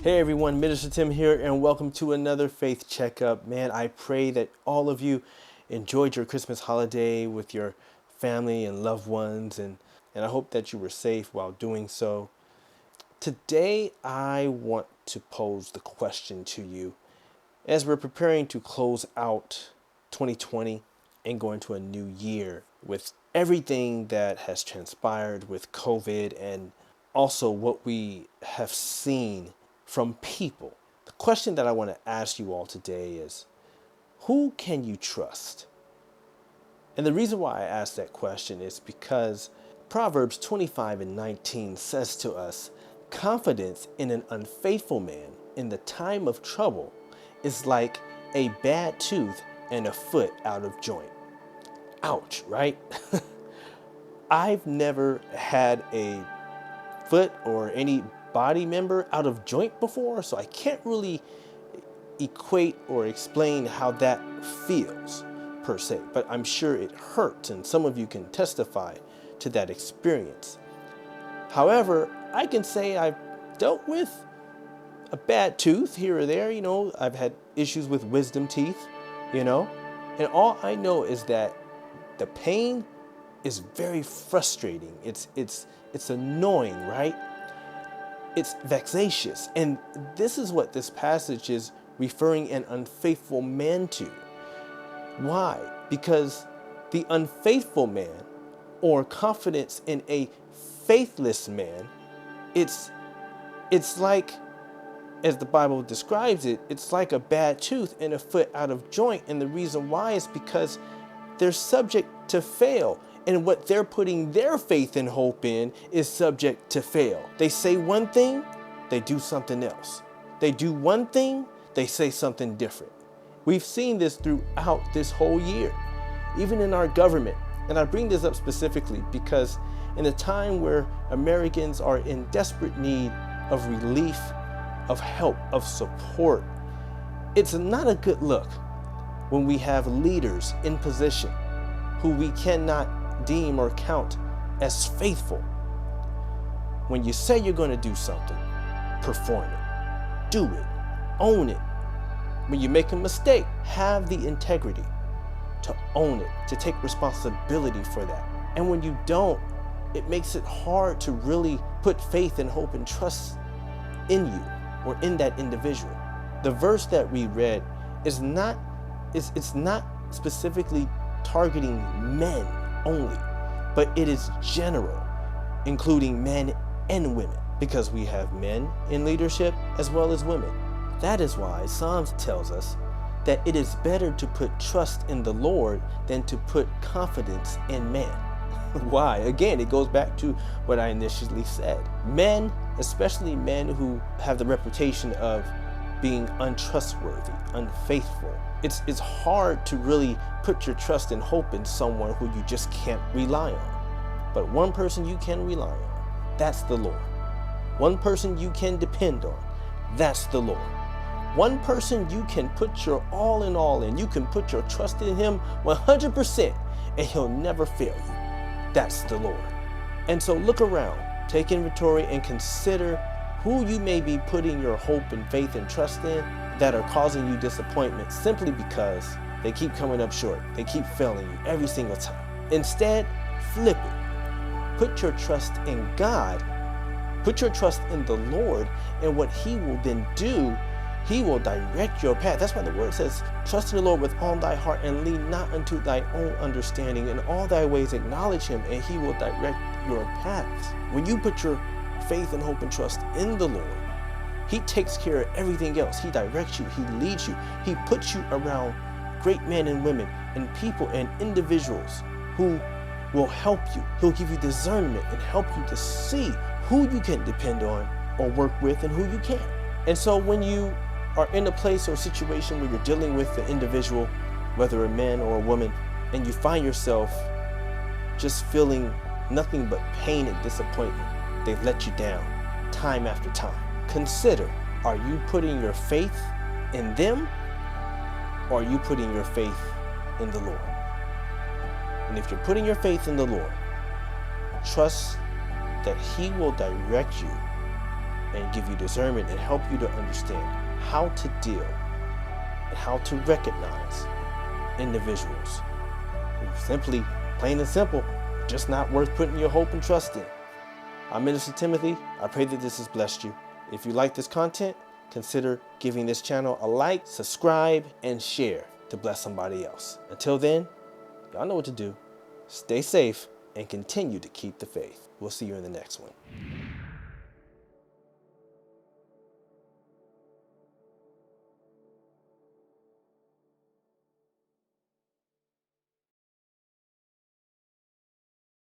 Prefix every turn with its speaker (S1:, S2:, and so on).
S1: Hey everyone, Minister Tim here, and welcome to another Faith Checkup. Man, I pray that all of you enjoyed your Christmas holiday with your family and loved ones, and I hope that you were safe while doing so. Today, I want to pose the question to you as we're preparing to close out 2020 and go into a new year with everything that has transpired with COVID and also what we have seen from people. The question that I want to ask you all today is, who can you trust? And the reason why I ask that question is because Proverbs 25:19 says to us, confidence in an unfaithful man in the time of trouble is like a bad tooth and a foot out of joint. Ouch, right? I've never had a foot or any body member out of joint before, so I can't really equate or explain how that feels per se, but I'm sure it hurts, and some of you can testify to that experience. However, I can say I've dealt with a bad tooth here or there. I've had issues with wisdom teeth, and all I know is that the pain is very frustrating. It's annoying, right? It's vexatious. And this is what this passage is referring an unfaithful man to. Why? Because the unfaithful man, or confidence in a faithless man, it's like, as the Bible describes it, it's like a bad tooth and a foot out of joint. And the reason why is because they're subject to fail. And what they're putting their faith and hope in is subject to fail. They say one thing, they do something else. They do one thing, they say something different. We've seen this throughout this whole year, even in our government. And I bring this up specifically because in a time where Americans are in desperate need of relief, of help, of support, it's not a good look when we have leaders in position who we cannot deem or count as faithful. When you say you're going to do something, perform it, do it, own it. When you make a mistake, have the integrity to own it, to take responsibility for that. And when you don't, it makes it hard to really put faith and hope and trust in you or in that individual. The verse that we read is not specifically targeting men only, but it is general, including men and women, because we have men in leadership as well as women. That is why Psalms tells us that it is better to put trust in the Lord than to put confidence in man. Why? Again, it goes back to what I initially said. Men, especially men who have the reputation of being untrustworthy, unfaithful, it's hard to really put your trust and hope in someone who you just can't rely on. But one person you can rely on, that's the Lord. One person you can depend on, that's the Lord. One person you can put your all in, you can put your trust in him 100%, and he'll never fail you. That's the Lord. And so look around, take inventory, and consider who you may be putting your hope and faith and trust in that are causing you disappointment simply because they keep coming up short. They keep failing you every single time. Instead, flip it. Put your trust in God. Put your trust in the Lord, and what he will then do, he will direct your path. That's why the word says, trust in the Lord with all thy heart and lean not unto thy own understanding. In all thy ways acknowledge him, and he will direct your paths. When you put your faith and hope and trust in the Lord, he takes care of everything else. He directs you, he leads you, he puts you around great men and women and people and individuals who will help you. He'll give you discernment and help you to see who you can depend on or work with and who you can't. And so when you are in a place or situation where you're dealing with the individual, whether a man or a woman, and you find yourself just feeling nothing but pain and disappointment, they've let you down time after time. Consider, are you putting your faith in them, or are you putting your faith in the Lord? And if you're putting your faith in the Lord, trust that he will direct you and give you discernment and help you to understand how to deal and how to recognize individuals who simply, plain and simple, just not worth putting your hope and trust in. I'm Minister Timothy. I pray that this has blessed you. If you like this content, consider giving this channel a like, subscribe, and share to bless somebody else. Until then, y'all know what to do. Stay safe and continue to keep the faith. We'll see you in the next one.